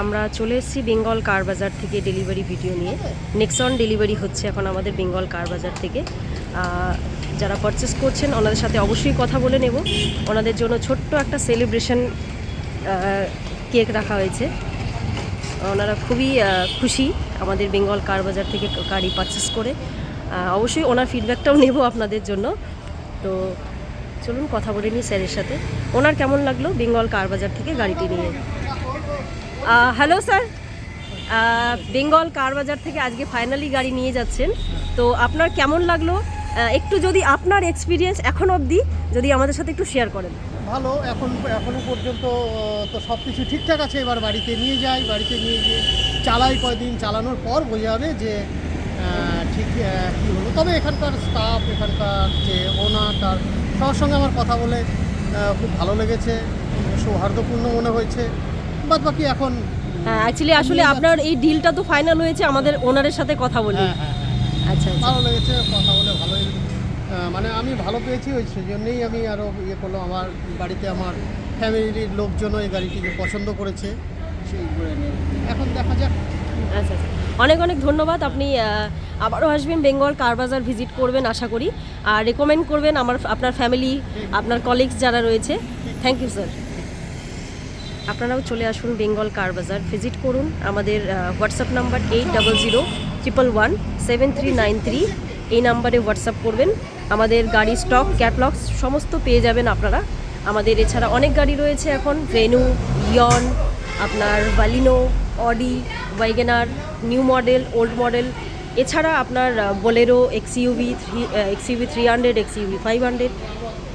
আমরা চলে এসেছি বেঙ্গল কার বাজার থেকে ডেলিভারি ভিডিও নিয়ে। নেক্সন ডেলিভারি হচ্ছে এখন আমাদের বেঙ্গল কার বাজার থেকে। যারা পারচেস করছেন ওনাদের সাথে অবশ্যই কথা বলে নেব। ওনাদের জন্য ছোট্ট একটা সেলিব্রেশন কেক রাখা হয়েছে। ওনারা খুবই খুশি আমাদের বেঙ্গল কার বাজার থেকে গাড়ি পারচেস করে। অবশ্যই ওনার ফিডব্যাকটাও নেব আপনাদের জন্য। তো চলুন কথা বলে নিই স্যারের সাথে, ওনার কেমন লাগলো বেঙ্গল কার বাজার থেকে গাড়িটি নিয়ে। হ্যালো স্যার, বেঙ্গল কার বাজার থেকে আজকে ফাইনালি গাড়ি নিয়ে যাচ্ছেন, তো আপনার কেমন লাগলো একটু যদি আপনার এক্সপিরিয়েন্স এখন অবধি যদি আমাদের সাথে একটু শেয়ার করেন। ভালো, এখনো পর্যন্ত তো সব কিছু ঠিকঠাক আছে। এবার বাড়িতে নিয়ে যাই, বাড়িতে নিয়ে গিয়ে চালাই, কয়দিন চালানোর পর বোঝা যাবে যে ঠিক কী হলো। তবে এখানকার স্টাফ, এখানকার যে ওনার, তার সবার সঙ্গে আমার কথা বলে খুব ভালো লেগেছে, সৌহার্দ্যপূর্ণ মনে হয়েছে। বাদ বাকি এখন অ্যাকচুয়ালি আসলে আপনার এই ডিলটা তো ফাইনাল হয়েছে আমাদের ওনারের সাথে কথা বলে। আচ্ছা, ভালো লেগেছে, কথা বলে ভালোই, মানে আমি ভালো পেয়েছি, ওই সেজন্যই আমি আরও ইয়ে করলাম। আমার বাড়িতে আমার ফ্যামিলির লোকজনও এই গাড়িটিকে পছন্দ করেছে, সেই এখন দেখা যাক। আচ্ছা, অনেক অনেক ধন্যবাদ। আপনি আবারও আসবেন, বেঙ্গল কার বাজার ভিজিট করবেন আশা করি, আর রেকমেন্ড করবেন আপনার ফ্যামিলি, আপনার কলিগস যারা রয়েছে। Thank you sir. আপনারাও চলে আসুন বেঙ্গল কার বাজার, ভিজিট করুন। আমাদের হোয়াটসঅ্যাপ নাম্বার 8001117393, এই নাম্বারে হোয়াটসঅ্যাপ করবেন। আমাদের গাড়ি স্টক, ক্যাটলগস সমস্ত পেয়ে যাবেন আপনারা। আমাদের এছাড়া অনেক গাড়ি রয়েছে এখন, ভেনু, ইয়ন, আপনার Baleno, Audi, WagonR, new model, old model, এছাড়া আপনার বোলেরো, XUV 300, XUV 500।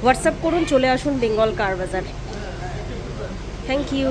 হোয়াটসঅ্যাপ করুন, চলে আসুন Bengal car Bazar. Thank you.